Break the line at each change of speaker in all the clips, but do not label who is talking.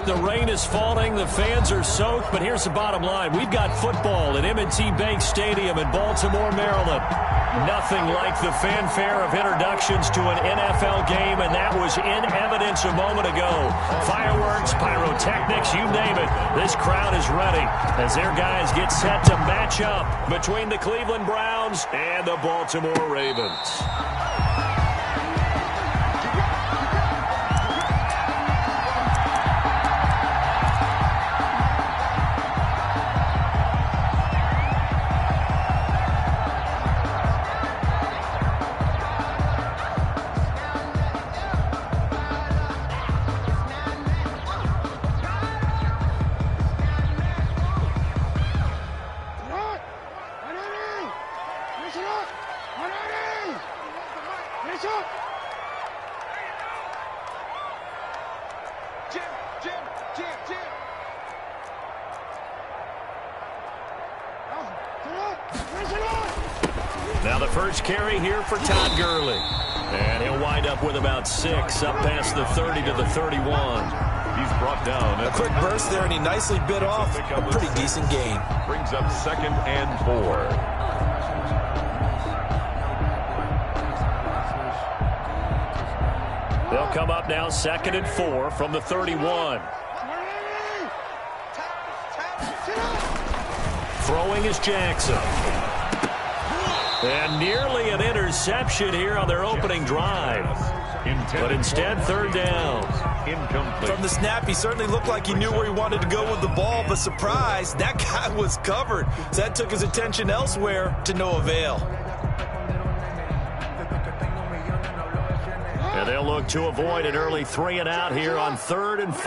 The rain is falling. The fans are soaked. But here's the bottom line. We've got football at M&T Bank Stadium in Baltimore, Maryland. Nothing like the fanfare of introductions to an NFL game, and that was in evidence a moment ago. Fireworks, pyrotechnics, you name it. This crowd is ready as their guys get set to match up between the Cleveland Browns and the Baltimore Ravens. Now the first carry here for Todd Gurley. And he'll wind up with about 6 up past the 30 to the 31.
He's brought down.
A quick burst there, and he nicely bit off a pretty decent gain.
Brings up 2nd and 4.
They'll come up now 2nd and 4 from the 31. Throwing is Jackson. And nearly an interception here on their opening drive. But instead, 3rd down.
Incomplete.
From the snap, he certainly looked like he knew where he wanted to go with the ball, but surprise, that guy was covered. So that took his attention elsewhere to no avail.
And they'll look to avoid an early 3 and out here on 3rd and 4.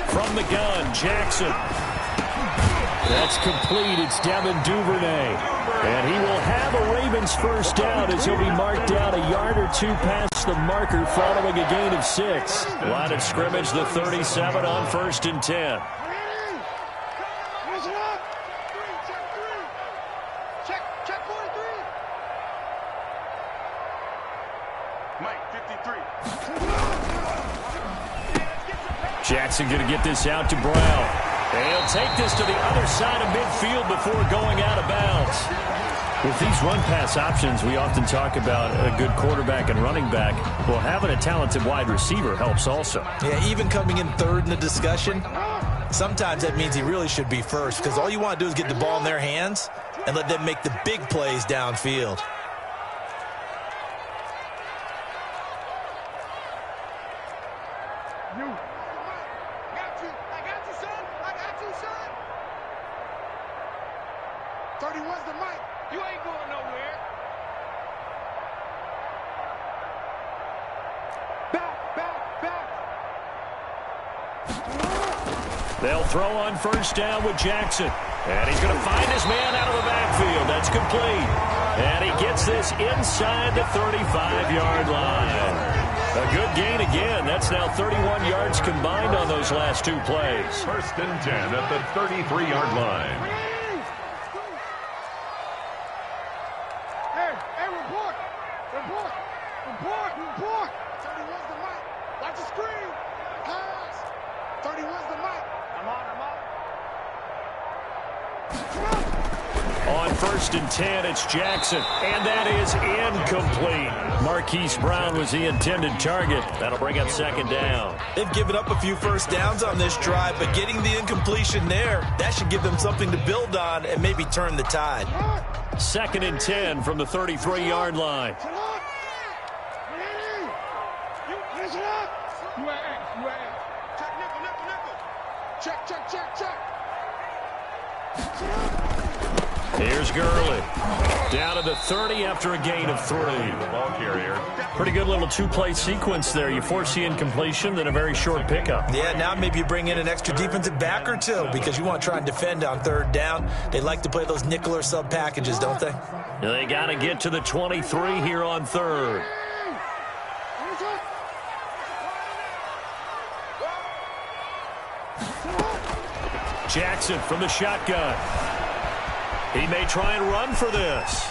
From the gun, Jackson. That's complete. It's Devin Duvernay. And he will have a Ravens first down as he'll be marked down a yard or 2 past the marker following a gain of 6. Line of scrimmage, the 37 on 1st and 10. Jackson going to get this out to Brown. And he'll take this to the other side of midfield before going out of bounds. With these run-pass options, we often talk about a good quarterback and running back. Well, having a talented wide receiver helps also.
Yeah, even coming in 3rd in the discussion, sometimes that means he really should be first, because all you want to do is get the ball in their hands and let them make the big plays downfield.
They'll throw on 1st down with Jackson. And he's going to find his man out of the backfield. That's complete. And he gets this inside the 35-yard line. A good gain again. That's now 31 yards combined on those last 2 plays.
1st and 10 at the 33-yard line.
Hey, report. 31's the mic. Watch the screen. Pass. 31's the mic. I'm on.
On 1st and 10, it's Jackson. And that is incomplete. Marquise Brown was the intended target. That'll bring up 2nd down.
They've given up a few first downs on this drive, but getting the incompletion there, that should give them something to build on and maybe turn the tide.
2nd and 10 from the 33-yard line. Here's Gurley. Down to the 30 after a gain of 3.
Ball carrier.
Pretty good little 2-play sequence there. You force the incompletion, then a very short pickup.
Yeah, now maybe you bring in an extra defensive back or 2 because you want to try and defend on 3rd down. They like to play those nickel or sub packages, don't they?
They got to get to the 23 here on 3rd. Jackson from the shotgun. He may try and run for this.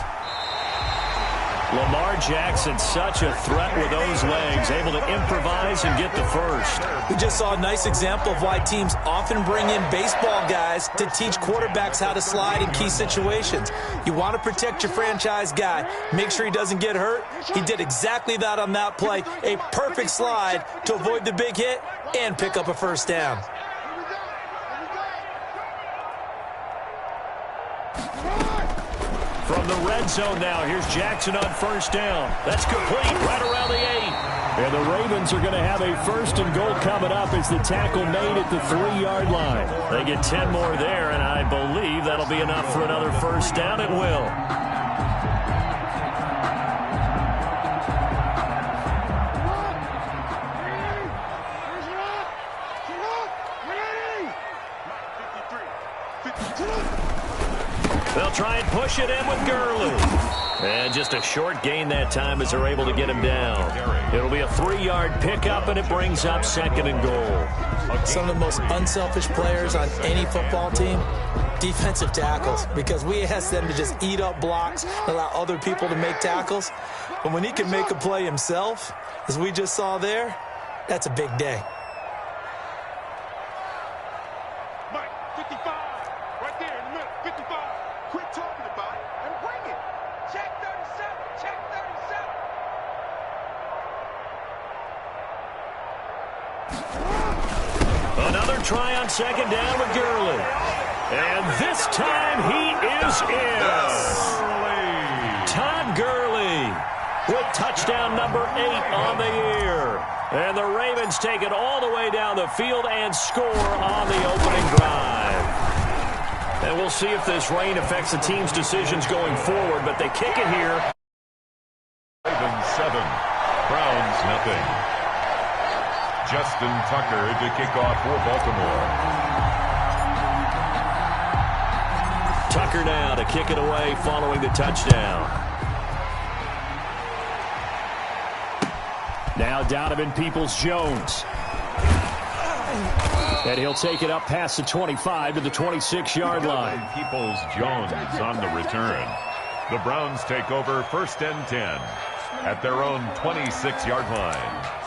Lamar Jackson, such a threat with those legs, able to improvise and get the first.
We just saw a nice example of why teams often bring in baseball guys to teach quarterbacks how to slide in key situations. You want to protect your franchise guy. Make sure he doesn't get hurt. He did exactly that on that play. A perfect slide to avoid the big hit and pick up a first down.
From the red zone now, here's Jackson on first down. That's complete right around the 8. And the Ravens are going to have a first and goal coming up as the tackle made at the 3-yard line. They get 10 more there, and I believe that'll be enough for another first down. It will. They'll try and push it in with Gurley. And just a short gain that time as they're able to get him down. It'll be a 3-yard pickup, and it brings up second and goal.
Some of the most unselfish players on any football team, defensive tackles, because we ask them to just eat up blocks and allow other people to make tackles. But when he can make a play himself, as we just saw there, that's a big day.
Try on second down with Gurley. And this time he is in. Todd Gurley with touchdown number 8 on the year. And the Ravens take it all the way down the field and score on the opening drive. And we'll see if this rain affects the team's decisions going forward, but they kick it here.
Ravens 7, Browns nothing. Justin Tucker to kick off for Baltimore.
Tucker now to kick it away following the touchdown. Now Donovan Peoples-Jones. And he'll take it up past the 25 to the 26-yard line.
Peoples-Jones on the return. The Browns take over first and 10 at their own 26-yard line.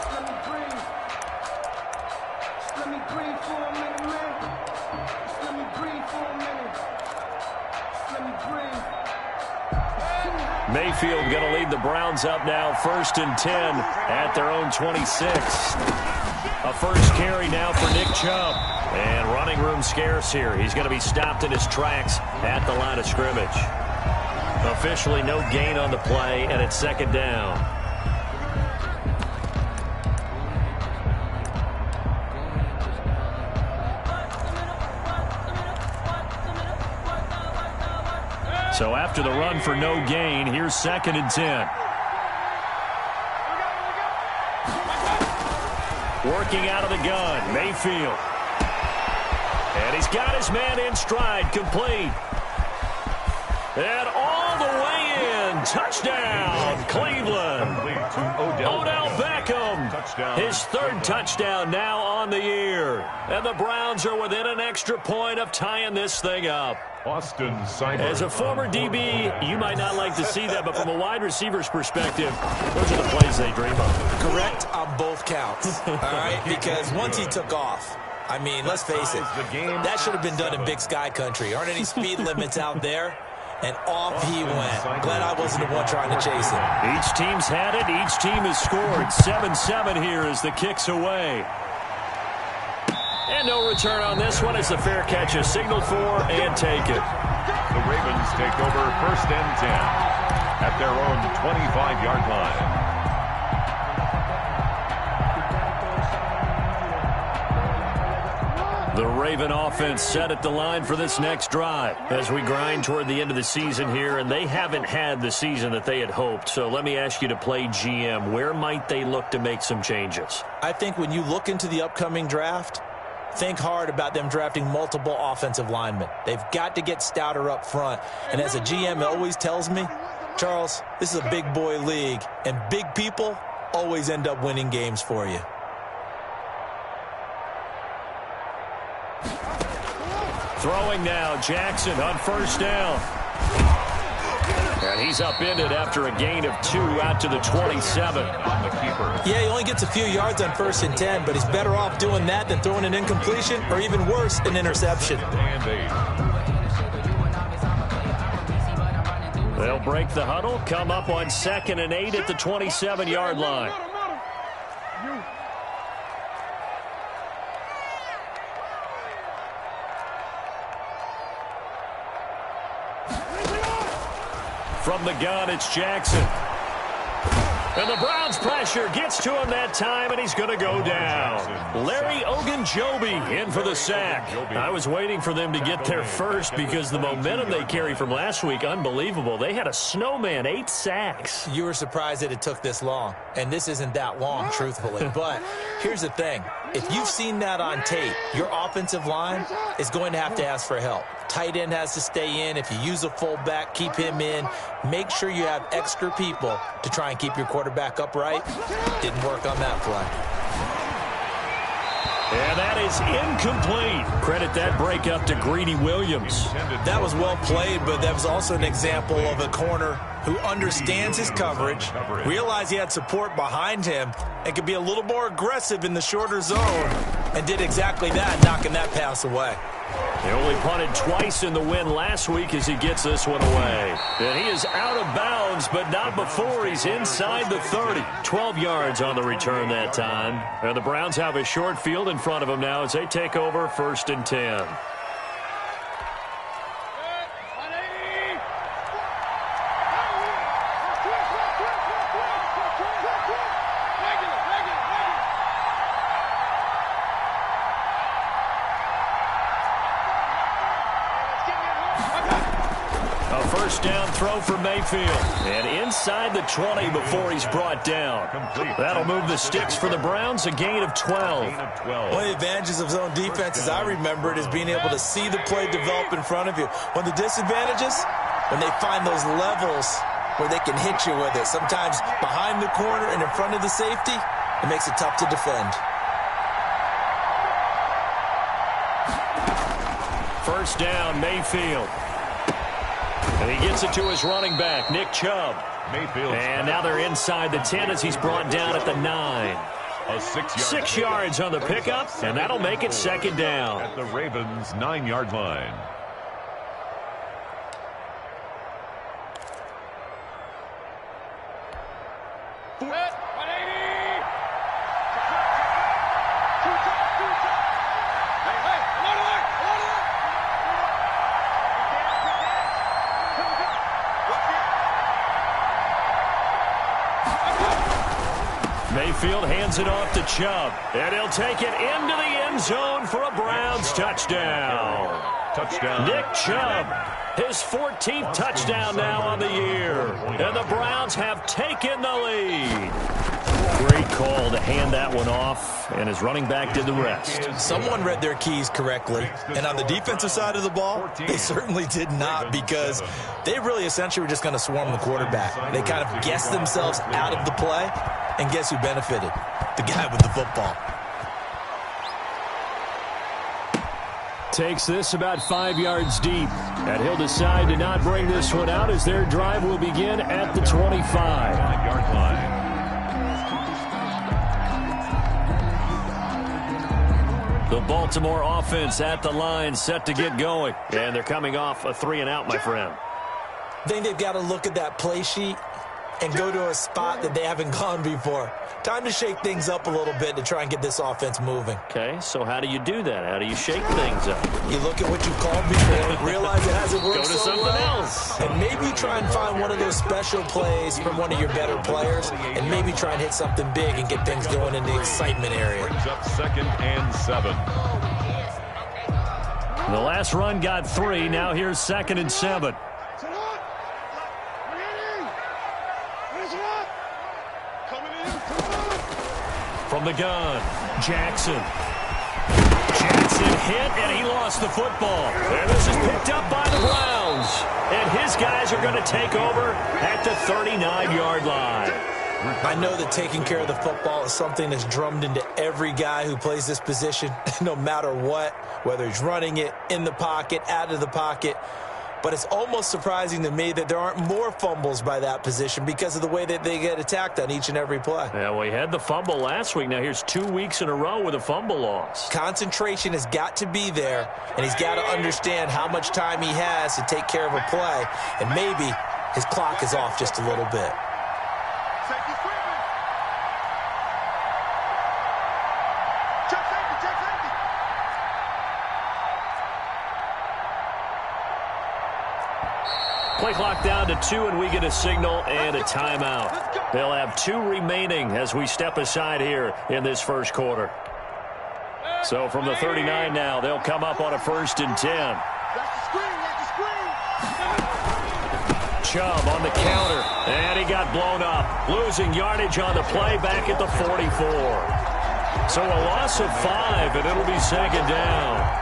Mayfield going to lead the Browns up now first and 10 at their own 26. A first carry now for Nick Chubb. And running room scarce here. He's going to be stopped in his tracks at the line of scrimmage. Officially no gain on the play, and it's second down. So after the run for no gain, here's second and 10. Working out of the gun, Mayfield. And he's got his man in stride, complete. And all the way in, touchdown, Cleveland. Odell Beckham, his third touchdown now on the year. And the Browns are within an extra point of tying this thing up.
Austin Seibert.
As a former DB, you might not like to see that, but from a wide receiver's perspective, those are the plays they dream of.
Correct on both counts, all right? Because once he took off, I mean, let's face it, that should have been done in Big Sky Country. Aren't any speed limits out there? And off he went. Glad I wasn't the one trying to chase him.
Each team's had it. Each team has scored. 7-7 here as the kick's away. And no return on this one as the fair catch is signaled for and taken.
The Ravens take over first and 10 at their own 25-yard line.
The Raven offense set at the line for this next drive as we grind toward the end of the season here, and they haven't had the season that they had hoped. So let me ask you to play GM. Where might they look to make some changes?
I think when you look into the upcoming draft, think hard about them drafting multiple offensive linemen. They've got to get stouter up front. And as a GM, it always tells me, Charles, this is a big boy league, and big people always end up winning games for you.
Throwing now, Jackson on first down. And he's upended after a gain of 2 out to the 27.
On the keeper.
Yeah, he only gets a few yards on 1st and 10, but he's better off doing that than throwing an incompletion or even worse, an interception.
And 8.
They'll break the huddle, come up on 2nd and 8 at the 27-yard line. From the gun, it's Jackson. And the Browns' pressure gets to him that time, and he's going to go down. Larry Ogunjobi in for the sack. I was waiting for them to get there first because the momentum they carry from last week, unbelievable. They had a snowman, 8 sacks.
You were surprised that it took this long, and this isn't that long, truthfully. But here's the thing. If you've seen that on tape, your offensive line is going to have to ask for help. Tight end has to stay in. If you use a fullback, keep him in. Make sure you have extra people to try and keep your quarterback upright. Didn't work on that play.
And that is incomplete. Credit that break up to Greedy Williams.
That was well played, but that was also an example of a corner who understands his coverage, realized he had support behind him, and could be a little more aggressive in the shorter zone, and did exactly that, knocking that pass away.
They only punted twice in the win last week as he gets this one away. And he is out of bounds, but not before he's inside the 30. 12 yards on the return that time. And the Browns have a short field in front of them now as they take over 1st and 10. Down throw for Mayfield. And inside the 20 before he's brought down. That'll move the sticks for the Browns, a gain of 12.
One of the advantages of zone defense, as I remember it, is being able to see the play develop in front of you. One of the disadvantages, when they find those levels where they can hit you with it. Sometimes behind the corner and in front of the safety, it makes it tough to defend.
1st down, Mayfield. And he gets it to his running back, Nick Chubb. And now they're inside the 10 as he's brought down at the 9. 6 yards on the pickup, and that'll make it 2nd down.
At the Ravens' 9-yard line.
Mayfield hands it off to Chubb, and he'll take it into the end zone for a Browns touchdown. Nick Chubb, his 14th touchdown now on the year, and the Browns have taken the lead. Great call to hand that one off, and his running back did the rest.
Someone read their keys correctly, and on the defensive side of the ball, they certainly did not, because they really essentially were just going to swarm the quarterback. They kind of guessed themselves out of the play, and guess who benefited? The guy with the football.
Takes this about 5 yards deep, and he'll decide to not bring this one out as their drive will begin at the 25-yard line. The Baltimore offense at the line, set to get going. And they're coming off a 3-and-out, my friend.
I think they've got to look at that play sheet and go to a spot that they haven't gone before. Time to shake things up a little bit to try and get this offense moving.
Okay, so how do you do that? How do you shake things up?
You look at what you called before, realize it hasn't worked
Go to
so
something
well,
else.
and maybe try and find one of those special plays from one of your better players, and maybe try and hit something big and get things going in the excitement area.
Brings up 2nd and 7.
The last run got 3. Now here's 2nd and 7. From the gun, Jackson. Jackson hit, and he lost the football. And this is picked up by the Browns. And his guys are going to take over at the 39-yard line.
I know that taking care of the football is something that's drummed into every guy who plays this position, no matter what, whether he's running it, in the pocket, out of the pocket. but it's almost surprising to me that there aren't more fumbles by that position because of the way that they get attacked on each and every play.
Yeah, we had the fumble last week. Now here's 2 weeks in a row with a fumble loss.
Concentration has got to be there, and he's got to understand how much time he has to take care of a play, and maybe his clock is off just a little bit.
Play clock down to 2, and we get a signal and a timeout. They'll have 2 remaining as we step aside here in this first quarter. So from the 39 now, they'll come up on a 1st and 10. Chubb on the counter, and he got blown up. Losing yardage on the play back at the 44. So a loss of 5, and it'll be 2nd down.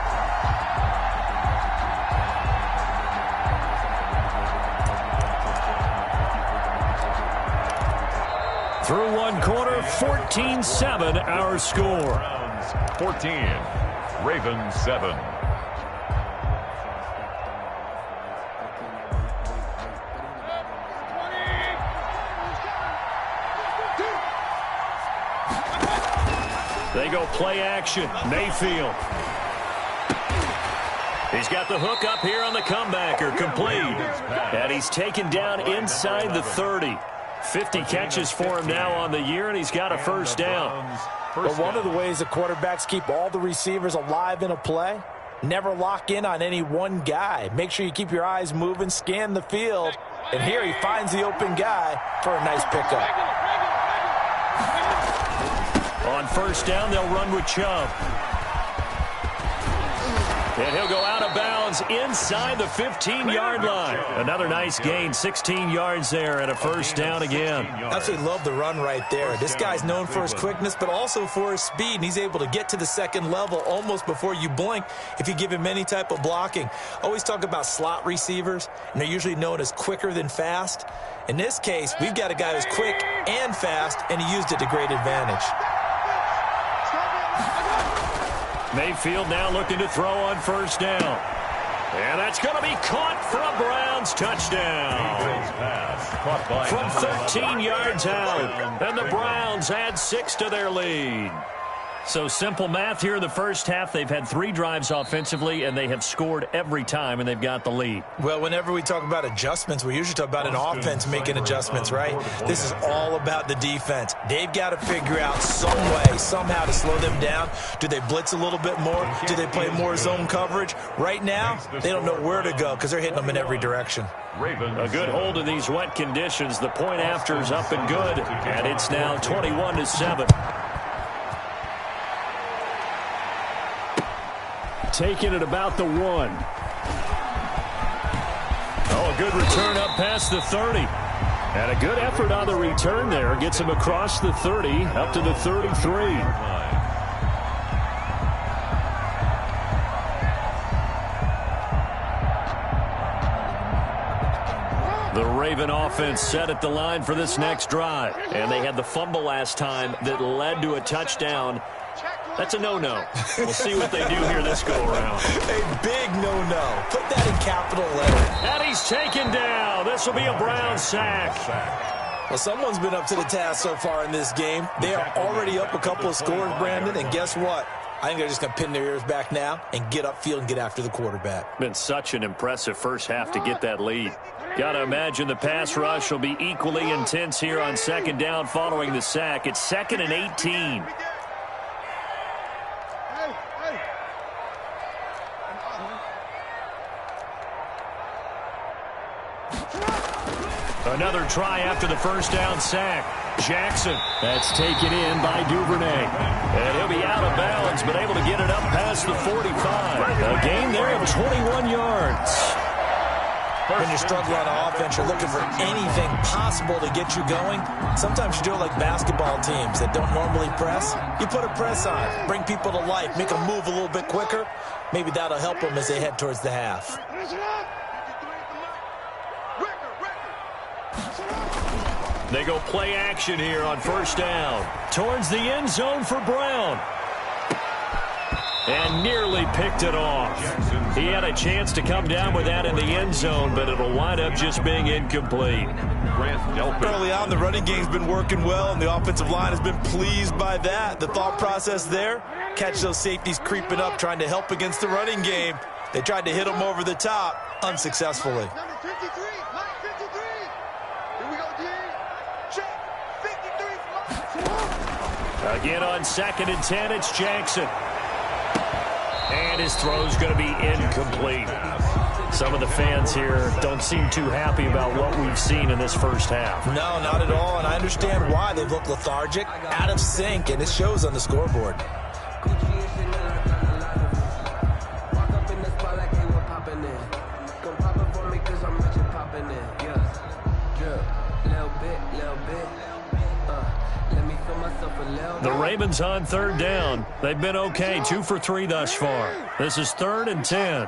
Through 1 quarter, 14-7 our score.
Browns 14, Ravens 7.
They go play action. Mayfield. He's got the hook up here on the comebacker. Complete. And he's taken down inside the 30. 50 catches for him now on the year, and he's got a 1st down.
But one of the ways the quarterbacks keep all the receivers alive in a play, never lock in on any one guy. Make sure you keep your eyes moving, scan the field, and here he finds the open guy for a nice pickup.
On 1st down, they'll run with Chubb. And he'll go out of bounds inside the 15-yard line. Another nice gain, 16 yards there, and a 1st down again.
Absolutely love the run right there. This guy's known for his quickness, but also for his speed, and he's able to get to the 2nd level almost before you blink if you give him any type of blocking. Always talk about slot receivers, and they're usually known as quicker than fast. In this case, we've got a guy who's quick and fast, and he used it to great advantage.
Mayfield now looking to throw on 1st down. And that's going to be caught for a Browns touchdown. From 13 yards out. And the Browns add 6 to their lead. So simple math here in the first half. They've had 3 drives offensively, and they have scored every time, and they've got the lead.
Well, whenever we talk about adjustments, we usually talk about an offense making adjustments, right? This is all about the defense. They've got to figure out some way, somehow to slow them down. Do they blitz a little bit more? Do they play more zone coverage? Right now, they don't know where to go because they're hitting them in every direction.
A good hold in these wet conditions. The point after is up and good, and it's now 21-7. Taking it about the 1. Oh, a good return up past the 30. And a good effort on the return there. Gets him across the 30, up to the 33. The Raven offense set at the line for this next drive. And they had the fumble last time that led to a touchdown. That's a no-no. We'll see what they do here this go-around.
A big no-no. Put that in capital letters.
And he's taken down. This will be a Brown sack.
Well, someone's been up to the task so far in this game. They are already up a couple of scores, Brandon, and guess what? I think they're just going to pin their ears back now and get upfield and get after the quarterback.
Been such an impressive first half to get that lead. Got to imagine the pass rush will be equally intense here on 2nd down following the sack. It's 2nd and 18. Another try after the 1st down sack. Jackson. That's taken in by Duvernay. And he'll be out of bounds, but able to get it up past the 45. A gain there of 21 yards.
When you struggle on offense, you're looking for anything possible to get you going. Sometimes you do it like basketball teams that don't normally press. You put a press on, bring people to life, make them move a little bit quicker. Maybe that'll help them as they head towards the half.
They go play action here on 1st down. Towards the end zone for Brown. And nearly picked it off. He had a chance to come down with that in the end zone, but it'll wind up just being incomplete.
Early on, the running game's been working well, and the offensive line has been pleased by that. The thought process there, catch those safeties creeping up, trying to help against the running game. They tried to hit them over the top, unsuccessfully.
Number 53, line 53. Here we go, D. Check. 53.
Again on 2nd and 10, it's Jackson. And his throw's going to be incomplete. Some of the fans here don't seem too happy about what we've seen in this first half.
No, not at all, and I understand why. They look lethargic, out of sync, and it shows on the scoreboard.
The Ravens on 3rd down. They've been okay, 2 for 3 thus far. This is 3rd and 10.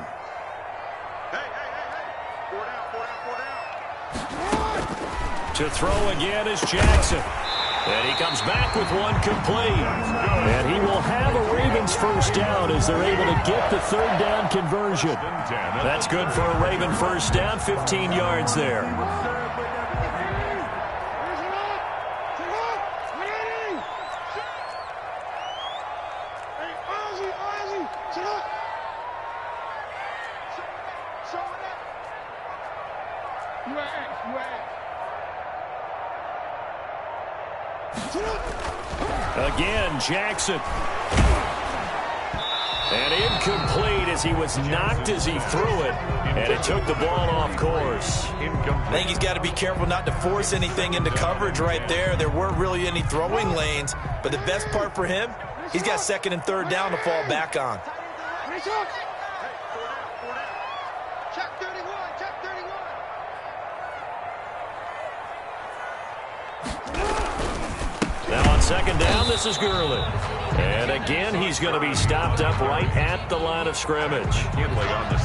To throw again is Jackson. And he comes back with one complete. And he will have a Ravens first down as they're able to get the 3rd down conversion. That's good for a Raven first down, 15 yards there. Again, Jackson. And incomplete as he was knocked as he threw it. And it took the ball off course.
I think he's got to be careful not to force anything into coverage right there. There weren't really any throwing lanes. But the best part for him, he's got 2nd and 3rd down to fall back on.
Check 31, check 31.
Now on 2nd down, this is Gurley. And again, he's going to be stopped up right at the line of scrimmage.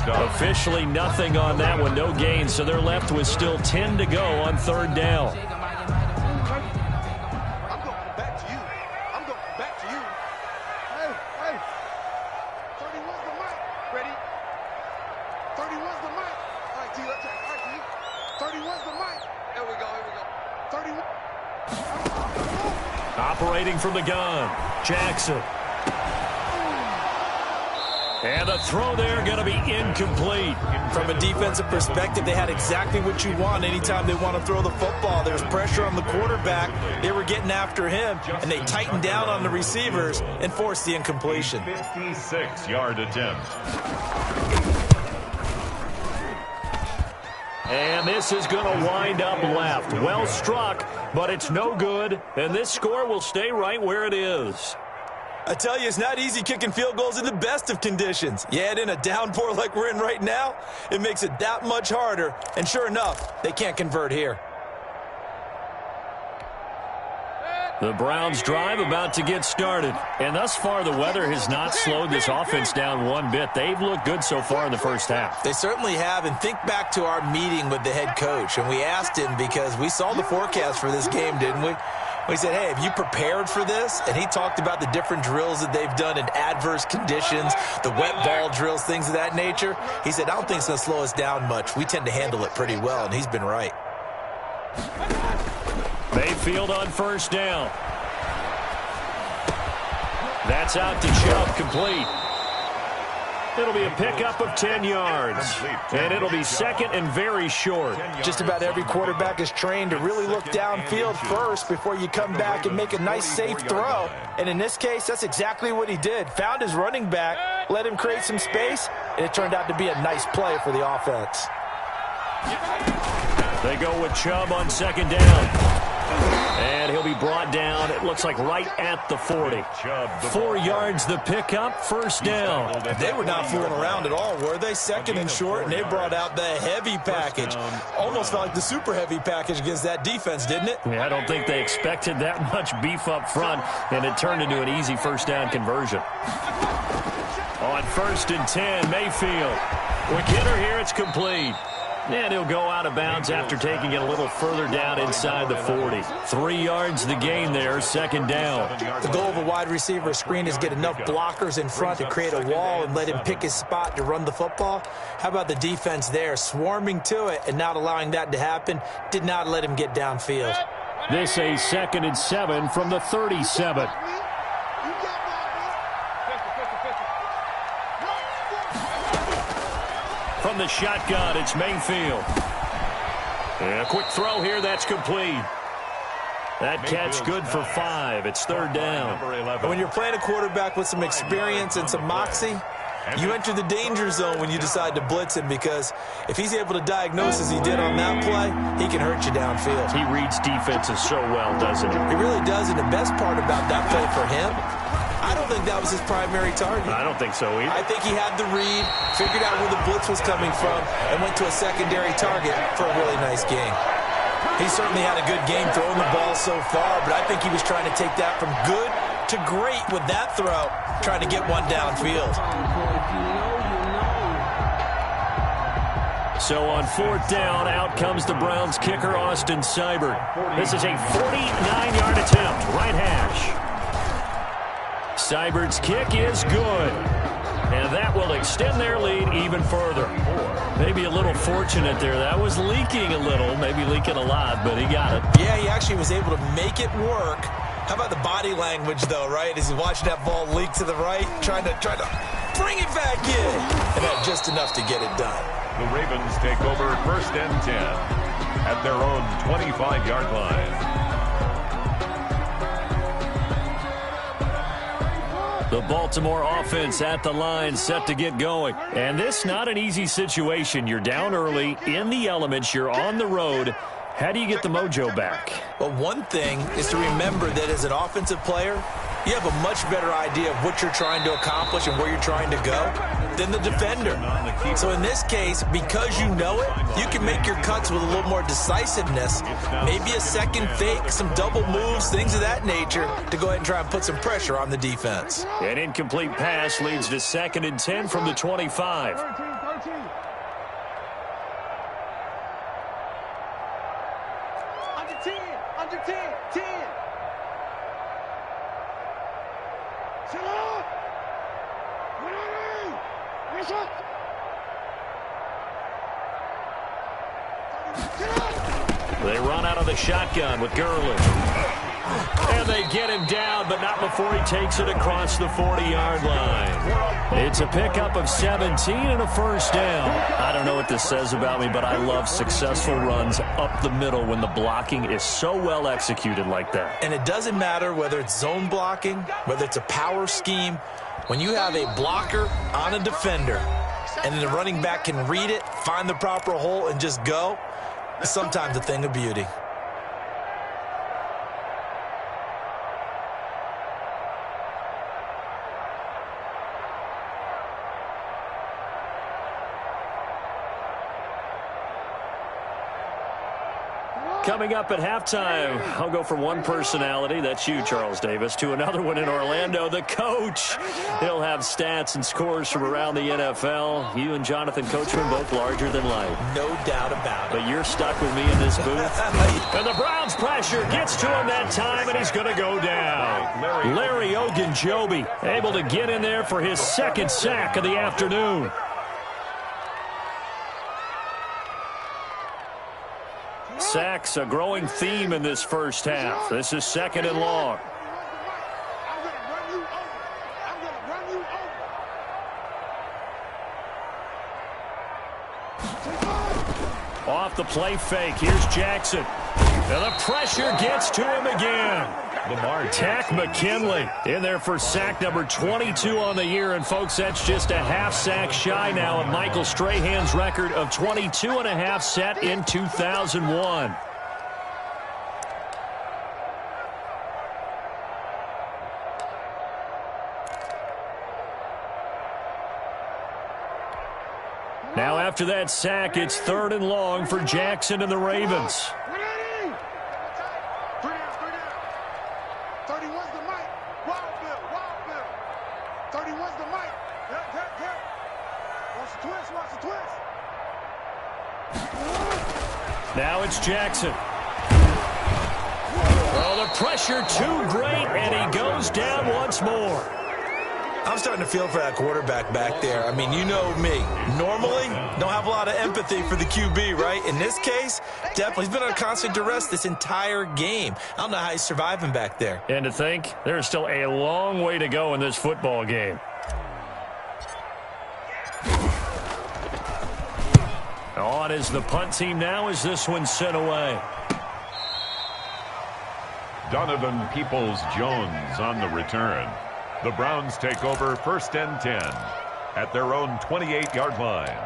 Officially nothing on that one, no gain, so they're left with still 10 to go on 3rd down.
I'm going back to you. I'm going back to you. Hey, hey. 31's the mic. Ready? 31's the mic. All right, T, let's check. All right, T. 31's the mic. Here we go, here we go. 31.
Operating from the gun, Jackson. And the throw there going to be incomplete.
From a defensive perspective, they had exactly what you want anytime they want to throw the football. There was pressure on the quarterback. They were getting after him, and they tightened down on the receivers and forced the incompletion.
56-yard attempt.
And this is going to wind up left. Well struck, but it's no good. And this score will stay right where it is.
I tell you, it's not easy kicking field goals in the best of conditions. You add in a downpour like we're in right now, it makes it that much harder. And sure enough, they can't convert here.
The Browns drive about to get started. And thus far, the weather has not slowed this offense down one bit. They've looked good so far in the first half.
They certainly have. And think back to our meeting with the head coach. And we asked him because we saw the forecast for this game, didn't we? We said, hey, have you prepared for this? And he talked about the different drills that they've done in adverse conditions, the wet ball drills, things of that nature. He said, I don't think it's going to slow us down much. We tend to handle it pretty well, and he's been right.
Mayfield on 1st down. That's out to Chubb, complete. It'll be a pickup of 10 yards. And it'll be 2nd and very short.
Just about every quarterback is trained to really look downfield first before you come back and make a nice, safe throw. And in this case, that's exactly what he did. Found his running back, let him create some space, and it turned out to be a nice play for the offense.
They go with Chubb on 2nd down. And he'll be brought down, it looks like right at the 40. 4 yards the pickup, 1st down.
They were not fooling around at all, were they? 2nd and short, and they brought out the heavy package. Almost felt like the super heavy package against that defense, didn't it?
Yeah, I don't think they expected that much beef up front, and it turned into an easy 1st down conversion. On 1st and 10, Mayfield. With Kidder here, it's complete. And he'll go out of bounds after taking it a little further down inside the 40. 3 yards the gain there, second down.
The goal of a wide receiver screen is get enough blockers in front to create a wall and let him pick his spot to run the football. How about the defense there, swarming to it and not allowing that to happen? Did not let him get downfield.
This a 2nd and 7 from the 37. From the shotgun, it's Mayfield. And a quick throw here, that's complete. That catch good for 5. It's 3rd down.
When you're playing a quarterback with some experience and some moxie, you enter the danger zone when you decide to blitz him, because if he's able to diagnose as he did on that play, he can hurt you downfield.
He reads defenses so well, doesn't he?
He really does, and the best part about that play for him, I don't think that was his primary target.
I don't think so either.
I think he had the read, figured out where the blitz was coming from, and went to a secondary target for a really nice game. He certainly had a good game throwing the ball so far, but I think he was trying to take that from good to great with that throw, trying to get one downfield.
So on 4th down, out comes the Browns kicker, Austin Seibert. This is a 49-yard attempt, right hash. Seibert's kick is good. And that will extend their lead even further. Maybe a little fortunate there. That was leaking a little, maybe leaking a lot, but he got it.
Yeah, he actually was able to make it work. How about the body language, though, right? As he's watching that ball leak to the right, trying to bring it back in. And that just enough to get it done.
The Ravens take over 1st and 10 at their own 25-yard line.
The Baltimore offense at the line, set to get going. And this not an easy situation. You're down early, in the elements, you're on the road. How do you get the mojo back?
Well, one thing is to remember that as an offensive player, you have a much better idea of what you're trying to accomplish and where you're trying to go than the defender. So in this case, because you know it, you can make your cuts with a little more decisiveness, maybe a second fake, some double moves, things of that nature, to go ahead and try and put some pressure on the defense.
An incomplete pass leads to 2nd and 10 from the 25.
Under 10. Sit up.
They run out of the shotgun with Gurley. And they get him down, but not before he takes it across the 40-yard line. It's a pickup of 17 and a 1st down. I don't know what this says about me, but I love successful runs up the middle when the blocking is so well executed like that.
And it doesn't matter whether it's zone blocking, whether it's a power scheme. When you have a blocker on a defender and then the running back can read it, find the proper hole, and just go, it's sometimes a thing of beauty.
Coming up at halftime, I'll go from one personality, that's you, Charles Davis, to another one in Orlando, the coach. He'll have stats and scores from around the NFL. You and Jonathan Coachman both larger than life.
No doubt about it.
But you're stuck with me in this booth. And the Browns pressure gets to him that time, and he's going to go down. Larry Ogunjobi able to get in there for his 2nd sack of the afternoon. Sacks, a growing theme in this first half. This is 2nd and long. Off the play fake, here's Jackson. And the pressure gets to him again. Tack McKinley in there for sack number 22 on the year. And, folks, that's just a half sack shy now of Michael Strahan's record of 22.5 set in 2001. Now after that sack, it's 3rd and long for Jackson and the Ravens.
31's the mic. Wild Bill. 31's the mic. Watch the twist.
Now it's Jackson. Well, the pressure too great, and he goes down once more.
I'm starting to feel for that quarterback back there. I mean, you know me. Normally, don't have a lot of empathy for the QB, right? In this case, definitely. He's been on constant duress this entire game. I don't know how he's surviving back there.
And to think, there's still a long way to go in this football game. On is the punt team now as this one's sent away.
Donovan Peoples-Jones on the return. The Browns take over 1st and 10 at their own 28-yard line.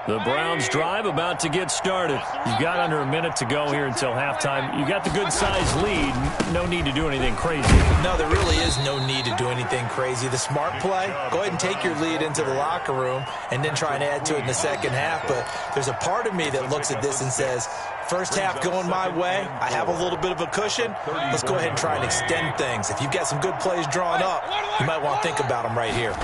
The Browns drive about to get started. You've got under a minute to go here until halftime. You got the good-sized lead. No need to do anything crazy.
No, there really is no need to do anything crazy. The smart play, go ahead and take your lead into the locker room and then try and add to it in the second half. But there's a part of me that looks at this and says, first half going my way, I have a little bit of a cushion. Let's go ahead and try and extend things. If you've got some good plays drawn up, you might want to think about them right here.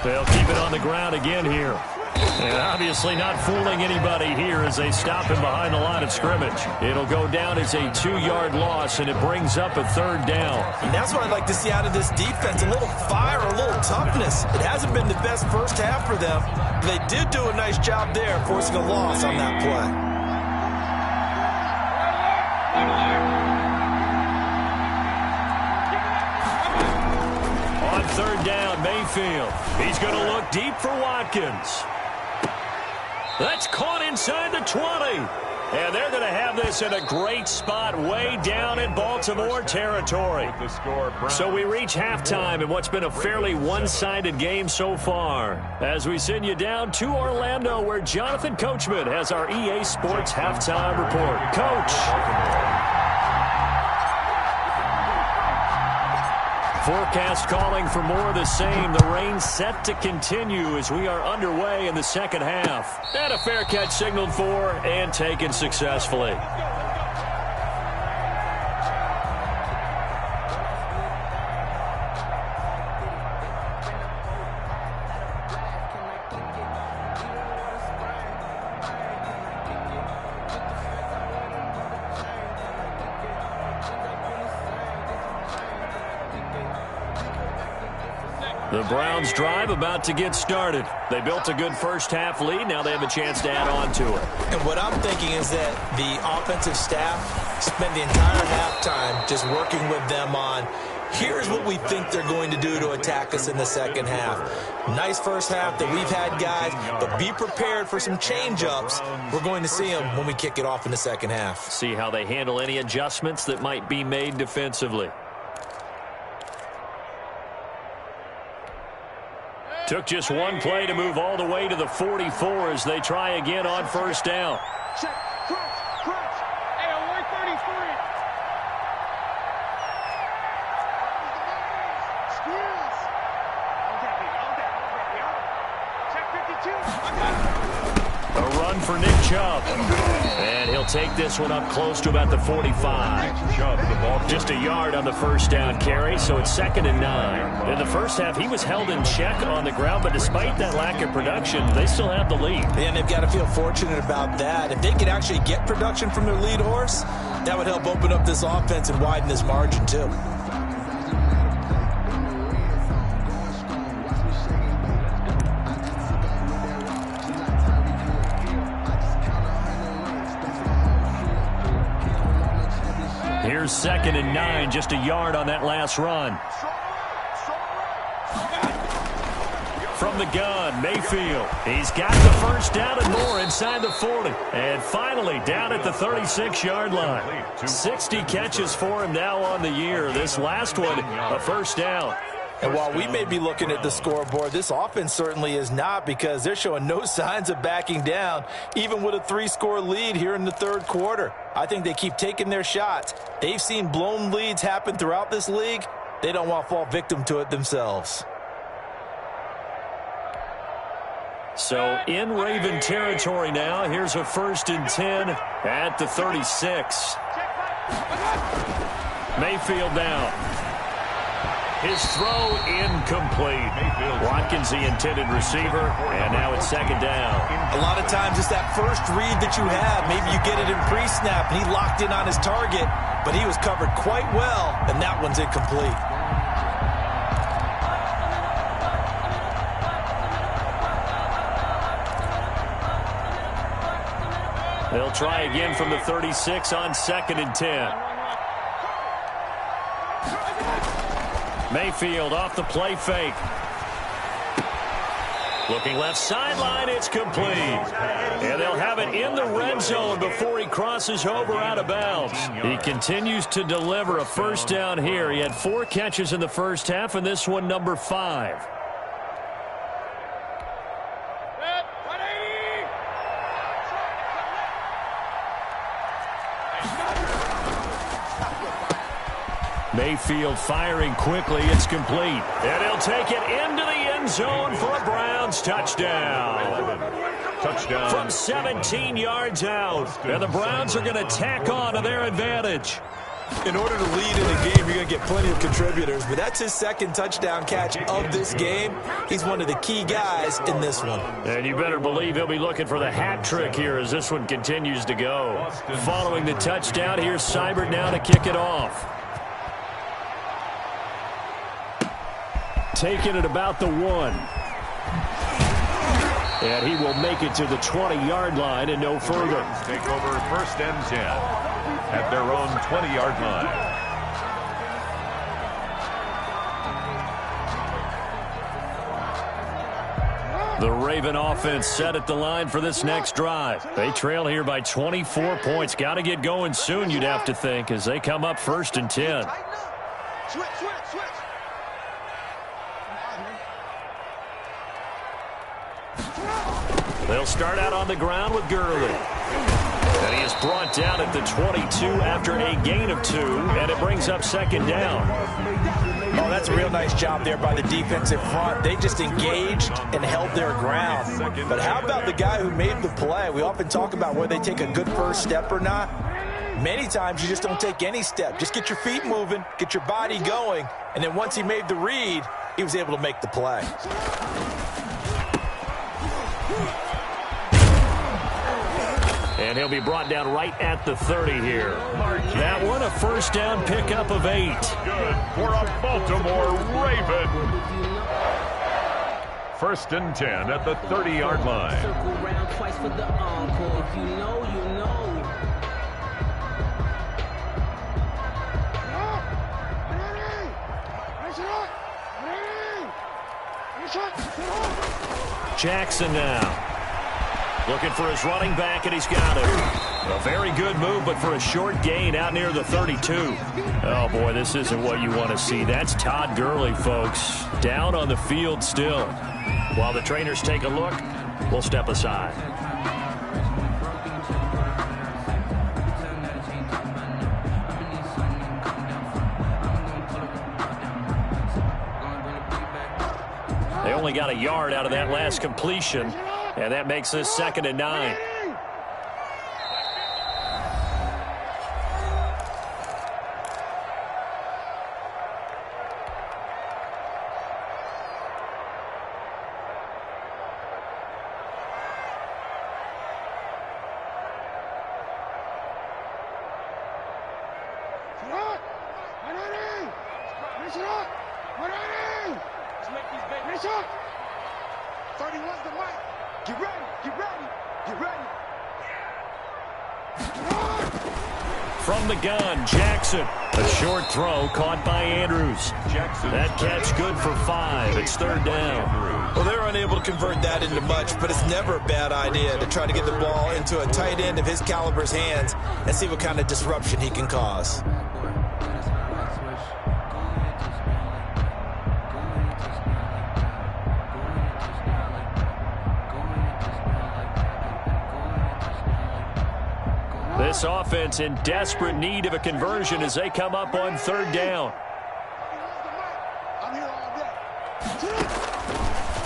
They'll keep it on the ground again here. And obviously not fooling anybody here as they stop him behind the line of scrimmage. It'll go down as a 2-yard loss, and it brings up a 3rd down.
And that's what I'd like to see out of this defense, a little fire, a little toughness. It hasn't been the best first half for them. They did do a nice job there, forcing a loss on that play.
On 3rd down, Mayfield. He's going to look deep for Watkins. That's caught inside the 20. And they're going to have this in a great spot way down in Baltimore territory. So we reach halftime in what's been a fairly one-sided game so far. As we send you down to Orlando, where Jonathan Coachman has our EA Sports halftime report. Coach. Forecast calling for more of the same. The rain set to continue as we are underway in the second half. And a fair catch signaled for and taken successfully. The Browns drive about to get started. They built a good first half lead. Now they have a chance to add on to it.
And what I'm thinking is that the offensive staff spent the entire halftime just working with them on, here's what we think they're going to do to attack us in the second half. Nice first half that we've had, guys, but be prepared for some change-ups. We're going to see them when we kick it off in the second half.
See how they handle any adjustments that might be made defensively. Took just one play to move all the way to the 44 as they try again on 1st down.
Check, crunch. Hey, on 133. Squeeze. Check 52.
A run for Nick Chubb. And he'll take this one up close to about the 45. Just a yard on the 1st down carry, so it's 2nd and 9. In the first half, he was held in check on the ground, but despite that lack of production, they still have the lead.
And they've got to feel fortunate about that. If they could actually get production from their lead horse, that would help open up this offense and widen this margin, too.
Here's 2nd and 9, just a yard on that last run. From the gun, Mayfield. He's got the 1st down and more inside the 40. And finally down at the 36-yard line. 60 catches for him now on the year. This last one, a 1st down.
And while we may be looking at the scoreboard, this offense certainly is not, because they're showing no signs of backing down, even with a 3-score lead here in the 3rd quarter. I think they keep taking their shots. They've seen blown leads happen throughout this league. They don't want to fall victim to it themselves.
So in Raven territory now. Here's a 1st and 10 at the 36. Mayfield now. His throw incomplete. incomplete. Watkins, the intended receiver, and now it's second down.
A lot of times it's that first read that you have. Maybe you get it in pre-snap, and he locked in on his target, but he was covered quite well, and that one's incomplete.
They'll try again from the 36 on 2nd and 10. Mayfield off the play fake. Looking left sideline, it's complete. And they'll have it in the red zone before he crosses over out of bounds. He continues to deliver a first down here. He had 4 catches in the first half, and this one number 5. Mayfield firing quickly. It's complete. And he'll take it into the end zone for a Browns touchdown.
Touchdown.
From 17 yards out. And the Browns are going to tack on to their advantage.
In order to lead in a game, you're going to get plenty of contributors, but that's his second touchdown catch of this game. He's one of the key guys in this one.
And you better believe he'll be looking for the hat trick here as this one continues to go. Following the touchdown, here's Seibert now to kick it off. Taking it about the 1. And he will make it to the 20-yard line and no further.
Take over 1st and 10 at their own 20-yard line.
The Raven offense set at the line for this next drive. They trail here by 24 points. Got to get going soon, you'd have to think, as they come up 1st and 10.
Switch.
They'll start out on the ground with Gurley. And he is brought down at the 22 after a gain of 2, and it brings up 2nd down.
Oh, that's a real nice job there by the defensive front. They just engaged and held their ground. But how about the guy who made the play? We often talk about whether they take a good first step or not. Many times you just don't take any step. Just get your feet moving, get your body going, and then once he made the read, he was able to make the play.
And he'll be brought down right at the 30 here. That one a first down pickup of 8.
Good for a Baltimore Raven. 1st and 10 at the 30-yard line.
Circle round twice for the encore. If you know, you know.
Jackson now. Looking for his running back, and he's got it. A very good move, but for a short gain out near the 32. Oh, boy, this isn't what you want to see. That's Todd Gurley, folks. Down on the field still. While the trainers take a look, we'll step aside. They only got a yard out of that last completion. And that makes this 2nd and 9. From the gun, Jackson. A short throw caught by Andrews. That catch good for 5. It's 3rd down.
Well, they're unable to convert that into much, but it's never a bad idea to try to get the ball into a tight end of his caliber's hands and see what kind of disruption he can cause.
This offense in desperate need of a conversion as they come up on 3rd down.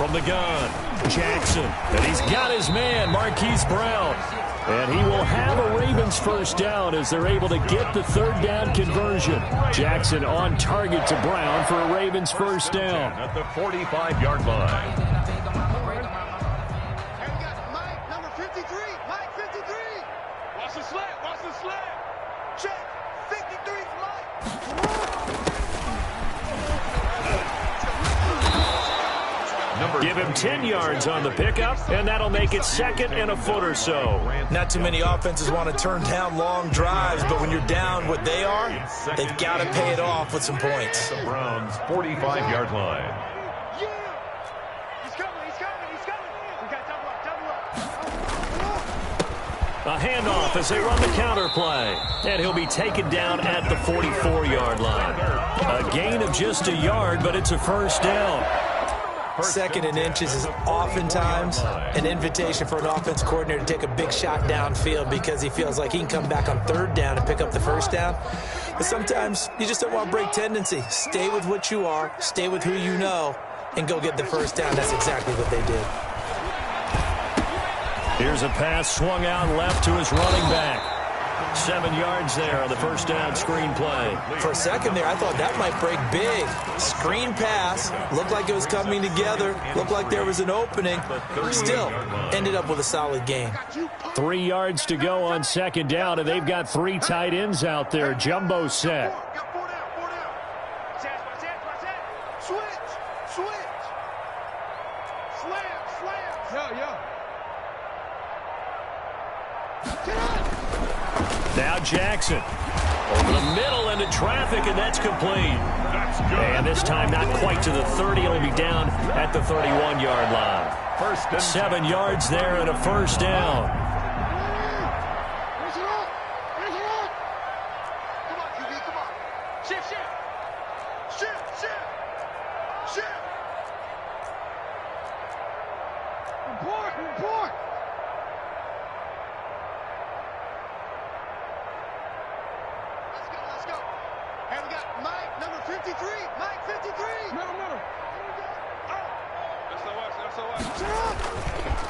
from the gun. Jackson, and he's got his man, Marquise Brown. And he will have a Ravens first down as they're able to get the third down conversion. Jackson on target to Brown for a Ravens first down.
At the 45-yard line.
And we got Mike, number 53. Mike, 53. Watch the slant. Watch the slant. Check. 53 Mike.
Give him 10 yards on the pickup, and that'll make it second and a foot or so.
Not too many offenses want to turn down long drives, but when you're down what they are, they've got to pay it off with some points.
The Browns' 45-yard line.
Yeah. He's coming. He's coming. He's coming. We got double up.
A handoff as they run the counter play. And he'll be taken down at the 44-yard line. A gain of just a yard, but it's a first down.
Second and inches is oftentimes an invitation for an offense coordinator to take a big shot downfield because he feels like he can come back on third down and pick up the first down. But sometimes you just don't want to break tendency. Stay with what you are, stay with who you know, and go get the first down. That's exactly what they did.
Here's a pass swung out left to his running back. 7 yards there on the first down screen play.
For a second there, I thought that might break big. Screen pass. Looked like it was coming together. Looked like there was an opening. Still, ended up with a solid gain.
3 yards to go on second down, and they've got 3 tight ends out there. Jumbo set.
Got 4 down. 4 down. Switch. Switch. Slam. Slam. Yo. Get up.
Now Jackson over the middle into traffic, and that's complete. And this time not quite to the 30. It'll be down at the 31-yard line. 7 yards there and a first down.
Raise it up. Come on, QB, come on. Shift. Report. Let's go. And we got Mike, number 53. Mike, 53. Middle.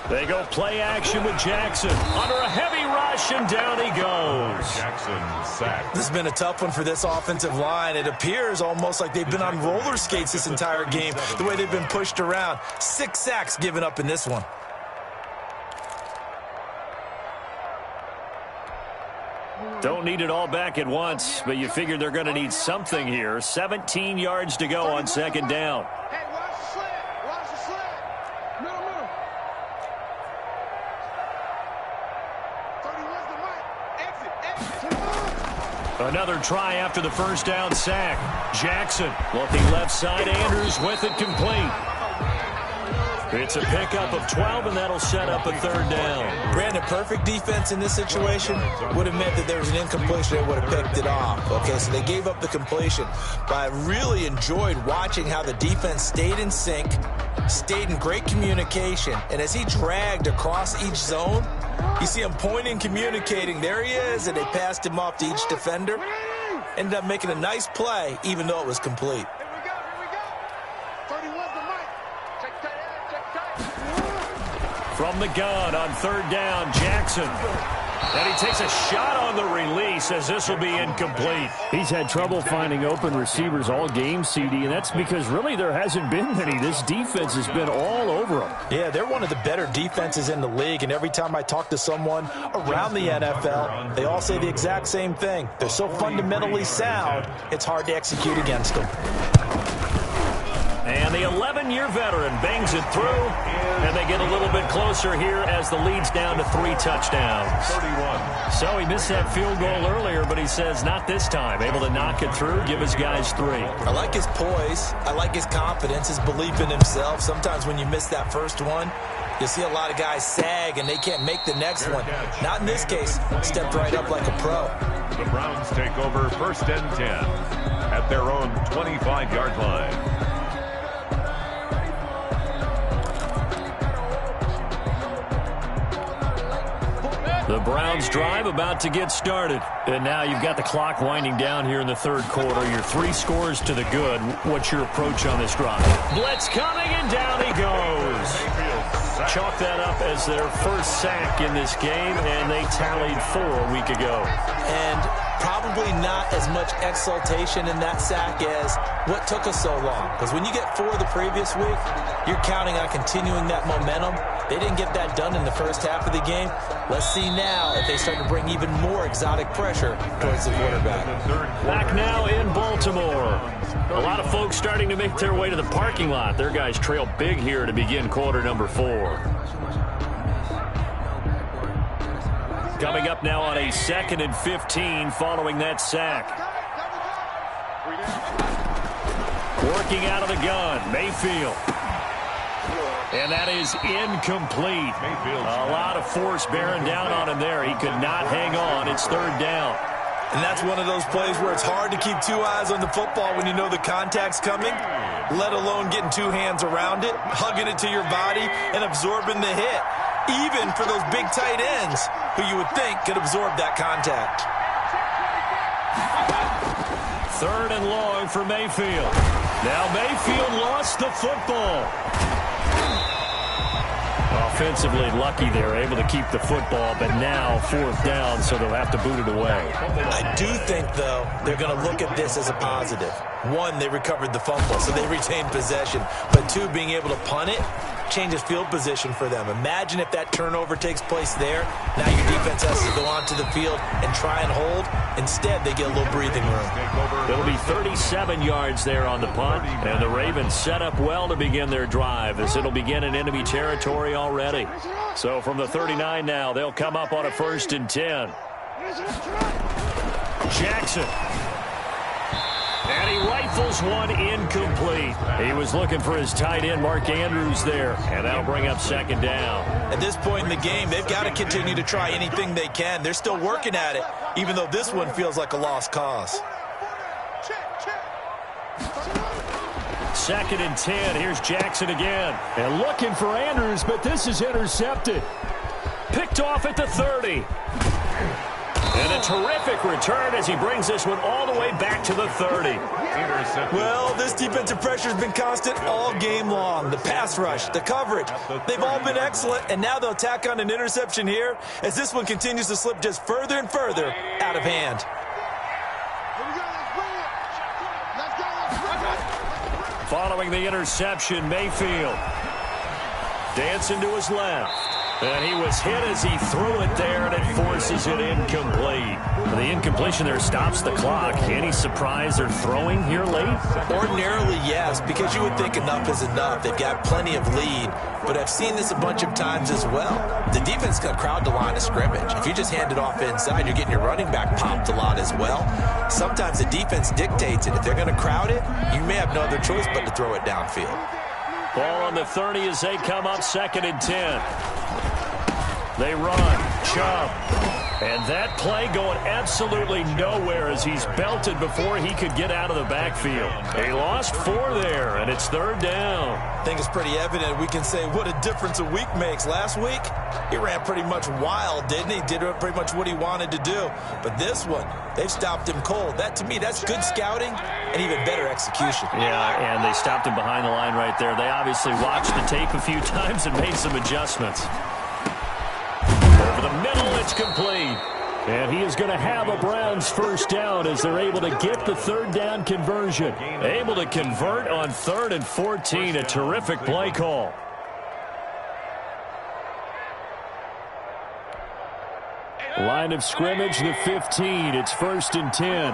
They go play action with Jackson. Under a heavy rush, and down he goes.
Jackson sacked.
This has been a tough one for this offensive line. It appears almost like they've been on roller skates this entire game, the way they've been pushed around. 6 sacks given up in this one.
Don't need it all back at once, but you figure they're going to need something here. 17 yards to go on second down.
Hey, watch the slant. Middle. 31's the Mike. Exit.
Another try after the first down sack. Jackson looking left side. Andrews with it complete. It's a pickup of 12, and that'll set up a third down.
Brandon, perfect defense in this situation would have meant that there was an incompletion that would have picked it off. Okay, so they gave up the completion. But I really enjoyed watching how the defense stayed in sync, stayed in great communication, and as he dragged across each zone, you see him pointing, communicating. There he is, and they passed him off to each defender. Ended up making a nice play, even though it was complete.
Here we go. 31's the Mike. Check tight.
From the gun on third down, Jackson. And he takes a shot on the release as this will be incomplete. He's had trouble finding open receivers all game, CD, and that's because really there hasn't been many. This defense has been all over them.
Yeah, they're one of the better defenses in the league, and every time I talk to someone around the NFL, they all say the exact same thing. They're so fundamentally sound, it's hard to execute against them.
And the 11-year veteran bangs it through, and they get a little bit closer here as the lead's down to 3 touchdowns.
31.
So he missed that field goal earlier, but he says not this time. Able to knock it through, give his guys 3.
I like his poise. I like his confidence, his belief in himself. Sometimes when you miss that first one, you see a lot of guys sag, and they can't make the next one. Not in this case. Stepped right up like a pro.
The Browns take over first and 10 at their own 25-yard line.
The Browns drive about to get started. And now you've got the clock winding down here in the third quarter. Your 3 scores to the good. What's your approach on this drive? Blitz coming, and down he goes. chalk that up as their first sack in this game, and they tallied 4 a week ago.
And probably not as much exultation in that sack as what took us so long. Because when you get 4 the previous week, you're counting on continuing that momentum. They didn't get that done in the first half of the game. Let's see now if they start to bring even more exotic pressure towards the quarterback.
Back now in Baltimore. A lot of folks starting to make their way to the parking lot. Their guys trail big here to begin quarter number 4. Coming up now on a 2nd and 15 following that sack. Working out of the gun, Mayfield. And that is incomplete. A lot of force bearing down on him there. He could not hang on. It's 3rd down.
And that's one of those plays where it's hard to keep 2 eyes on the football when you know the contact's coming, let alone getting 2 hands around it, hugging it to your body, and absorbing the hit, even for those big tight ends who you would think could absorb that contact.
3rd and long for Mayfield. Now Mayfield lost the football. Offensively lucky they're able to keep the football, but now 4th down, so they'll have to boot it away.
I do think, though, they're going to look at this as a positive. 1, they recovered the fumble, so they retained possession. But 2, being able to punt it changes field position for them. Imagine if that turnover takes place there. Now your defense has to go onto the field and try and hold. Instead, they get a little breathing room.
It'll be 37 yards there on the punt, and the Ravens set up well to begin their drive as it'll begin in enemy territory already. So from the 39 now, they'll come up on a 1st and 10. Jackson. And he rifles one incomplete. He was looking for his tight end, Mark Andrews, there. And that'll bring up 2nd down.
At this point in the game, they've got to continue to try anything they can. They're still working at it, even though this one feels like a lost cause.
2nd and 10. Here's Jackson again. And looking for Andrews, but this is intercepted. Picked off at the 30. And a terrific return as he brings this one all the way back to the 30.
Well, this defensive pressure has been constant all game long. The pass rush, the coverage, they've all been excellent, and now they'll tack on an interception here as this one continues to slip just further and further out of hand.
Following the interception, Mayfield dancing to his left. And he was hit as he threw it there, and it forces it incomplete. The incompletion there stops the clock. Any surprise they're throwing here late?
Ordinarily, yes, because you would think enough is enough. They've got plenty of lead, but I've seen this a bunch of times as well. The defense got crowd the line of scrimmage. If you just hand it off inside, you're getting your running back popped a lot as well. Sometimes the defense dictates it. If they're going to crowd it, you may have no other choice but to throw it downfield.
Ball on the 30 as they come up 2nd and 10. They run, Chubb, and that play going absolutely nowhere as he's belted before he could get out of the backfield. He lost 4 there, and it's 3rd down.
I think it's pretty evident. We can say what a difference a week makes. Last week, he ran pretty much wild, didn't he? Did pretty much what he wanted to do. But this one, they've stopped him cold. That, to me, that's good scouting and even better execution.
Yeah, and they stopped him behind the line right there. They obviously watched the tape a few times and made some adjustments. Over the middle, it's complete. And he is going to have a Browns 1st down as they're able to get the 3rd down conversion. Able to convert on 3rd and 14. A terrific play call. Line of scrimmage, the 15. It's 1st and 10.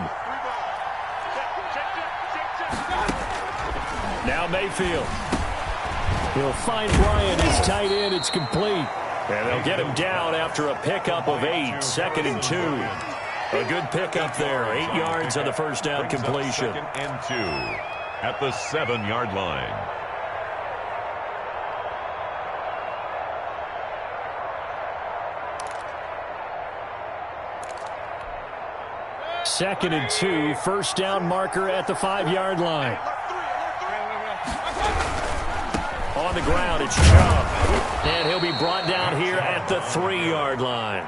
Now Mayfield. He'll find Bryant, his tight end. It's complete. And they'll get him down after a pickup of 8, 2nd and 2. A good pickup there, 8 yards on the 1st down completion.
2nd and 2 at the 7-yard line.
Second and 2, 1st down marker at the 5-yard line. On the ground, it's Chubb. And he'll be brought down here at the 3-yard line.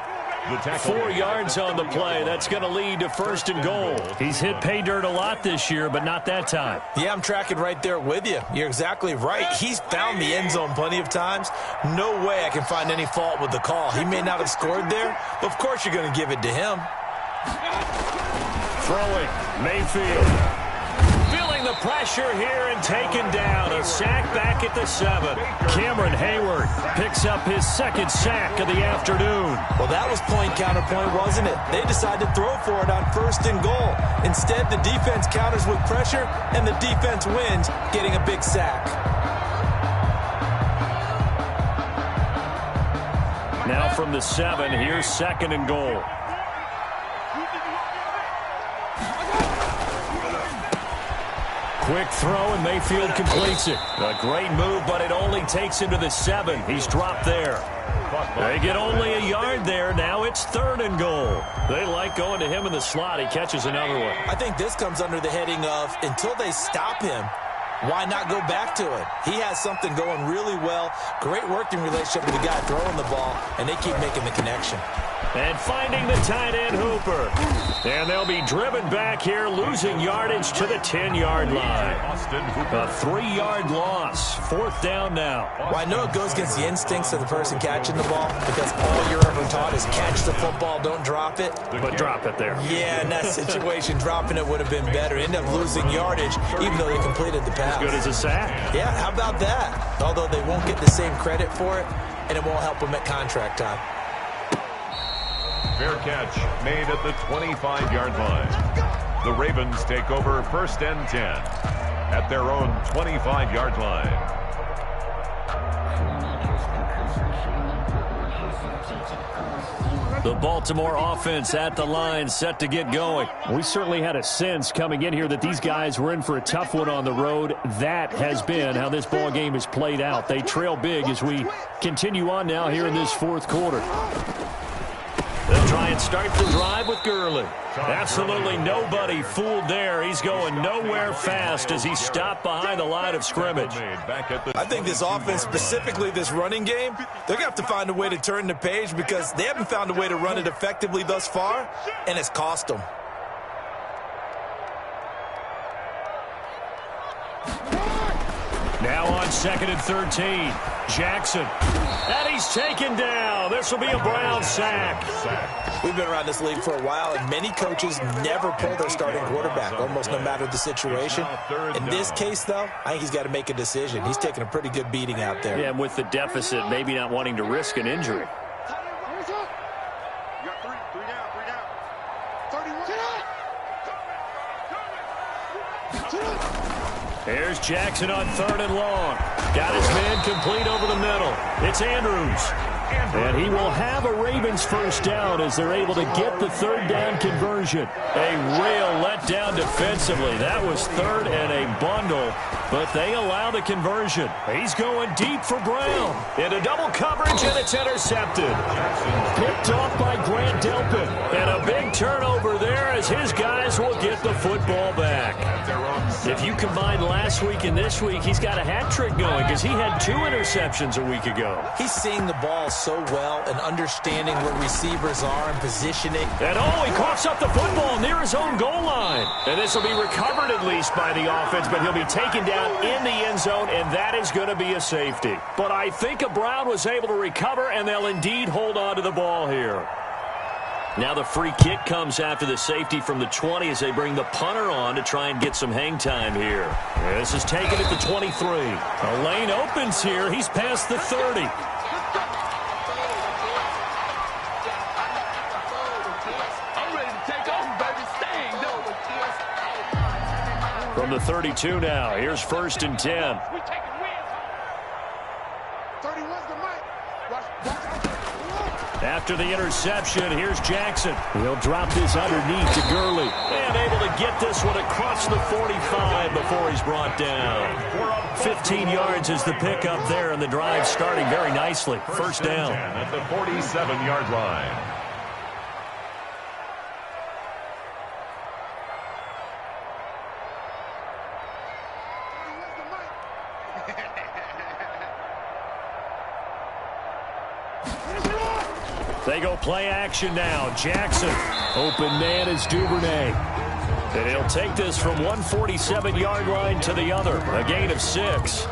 4 yards on the play. That's going to lead to 1st and goal. He's hit pay dirt a lot this year, but not that time.
Yeah, I'm tracking right there with you. You're exactly right. He's found the end zone plenty of times. No way I can find any fault with the call. He may not have scored there, but of course you're going to give it to him.
Throwing, Mayfield. Feeling the pressure here and taken down. A sack back at the 7. Cameron Hayward picks up his 2nd sack of the afternoon.
Well, that was point counterpoint, wasn't it? They decided to throw for it on 1st and goal. Instead, the defense counters with pressure, and the defense wins, getting a big sack.
Now from the 7, here's 2nd and goal. Quick throw, and Mayfield completes it. A great move, but it only takes him to the 7. He's dropped there. They get only a yard there. Now it's 3rd and goal. They like going to him in the slot. He catches another one.
I think this comes under the heading of, until they stop him, why not go back to it? He has something going really well. Great working relationship with the guy throwing the ball, and they keep making the connection.
And finding the tight end, Hooper. And they'll be driven back here, losing yardage to the 10-yard line. A 3-yard loss. 4th down now.
Well, I know it goes against the instincts of the person catching the ball, because all you're ever taught is catch the football, don't drop it.
But drop it there.
Yeah, in that situation, dropping it would have been better. End up losing yardage, even though they completed the pass.
As good as a sack.
Yeah, how about that? Although they won't get the same credit for it, and it won't help them at contract time.
Fair catch made at the 25-yard line. The Ravens take over 1st and 10 at their own 25-yard line.
The Baltimore offense at the line, set to get going. We certainly had a sense coming in here that these guys were in for a tough one on the road. That has been how this ball game has played out. They trail big as we continue on now here in this 4th quarter. They'll try and start the drive with Gurley. Absolutely nobody fooled there. He's going nowhere fast as he stopped behind the line of scrimmage.
I think this offense, specifically this running game, they're going to have to find a way to turn the page because they haven't found a way to run it effectively thus far, and it's cost them.
Now on 2nd and 13. Jackson. And he's taken down. This will be a Brown sack.
We've been around this league for a while, and many coaches never pull their starting quarterback, almost no matter the situation. In this case, though, I think he's got to make a decision. He's taking a pretty good beating out there.
Yeah, and with the deficit, maybe not wanting to risk an injury. Here's Jackson on 3rd and long. Got his man complete over the middle. It's Andrews. And he will have a Ravens 1st down as they're able to get the 3rd down conversion. A real letdown defensively. That was 3rd and a bundle, but they allow the conversion. He's going deep for Brown. Into double coverage, and it's intercepted. Picked off by Grant Delpit. And a big turnover there as his guys will get the football back. If you combine last week and this week, he's got a hat trick going because he had 2 interceptions a week ago.
He's seeing the ball so well and understanding where receivers are and positioning.
And he coughs up the football near his own goal line. And this will be recovered at least by the offense, but he'll be taken down in the end zone, and that is going to be a safety. But I think Brown was able to recover, and they'll indeed hold on to the ball here. Now the free kick comes after the safety from the 20 as they bring the punter on to try and get some hang time here. This is taken at the 23. A lane opens here. He's past the 30. From the 32 now, here's 1st and 10. After the interception, here's Jackson. He'll drop this underneath to Gurley. And able to get this one across the 45 before he's brought down. 15 yards is the pickup there, and the drive starting very nicely. 1st down.
At the 47-yard line.
They go play action now. Jackson. Open man is Duvernay. And he'll take this from 147-yard line to the other. A gain of 6.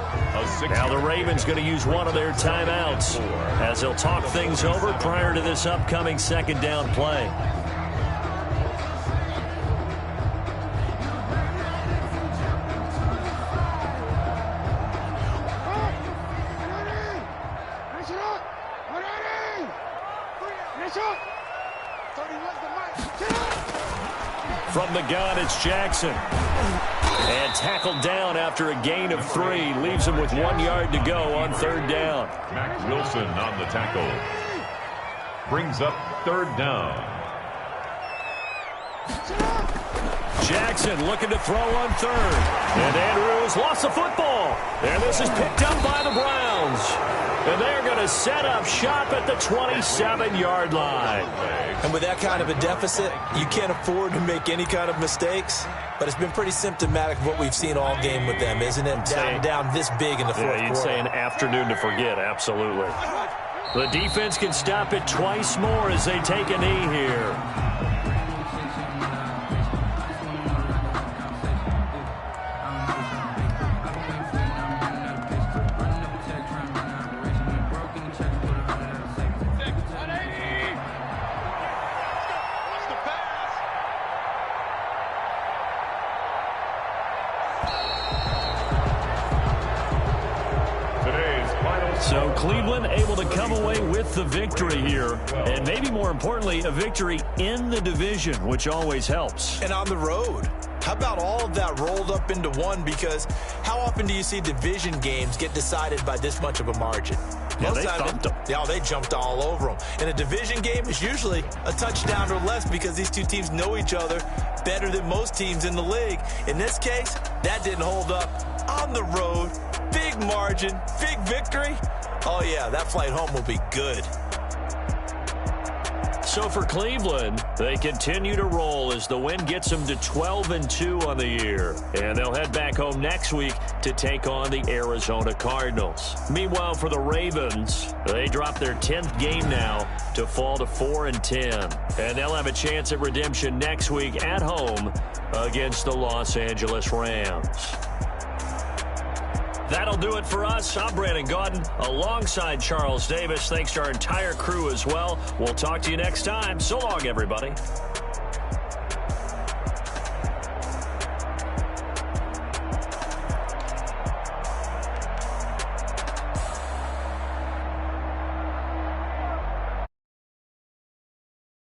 Now the Ravens going to use one of their timeouts as they'll talk things over prior to this upcoming second down play. From the gun, it's Jackson. And tackled down after a gain of 3. Leaves him with 1 yard to go on third down.
Mac Wilson on the tackle. Brings up third down.
Jackson looking to throw on third. And Andrews lost the football. And this is picked up by the Browns. And they're going to set up shop at the 27-yard line.
And with that kind of a deficit, you can't afford to make any kind of mistakes. But it's been pretty symptomatic of what we've seen all game with them, isn't it? Down this big in the fourth quarter.
You'd say an afternoon to forget, absolutely. The defense can stop it twice more as they take a knee here. So Cleveland able to come away with the victory here. And maybe more importantly, a victory in the division, which always helps.
And on the road. How about all of that rolled up into one? Because how often do you see division games get decided by this much of a margin?
Yeah, they thumped them.
Yeah, they jumped all over them. And a division game is usually a touchdown or less because these two teams know each other better than most teams in the league. In this case, that didn't hold up. On the road, big margin, big victory. Oh, yeah, that flight home will be good.
So for Cleveland, they continue to roll as the win gets them to 12-2 on the year. And they'll head back home next week to take on the Arizona Cardinals. Meanwhile, for the Ravens, they drop their 10th game now to fall to 4-10. And they'll have a chance at redemption next week at home against the Los Angeles Rams. That'll do it for us. I'm Brandon Gaudin alongside Charles Davis. Thanks to our entire crew as well. We'll talk to you next time. So long, everybody.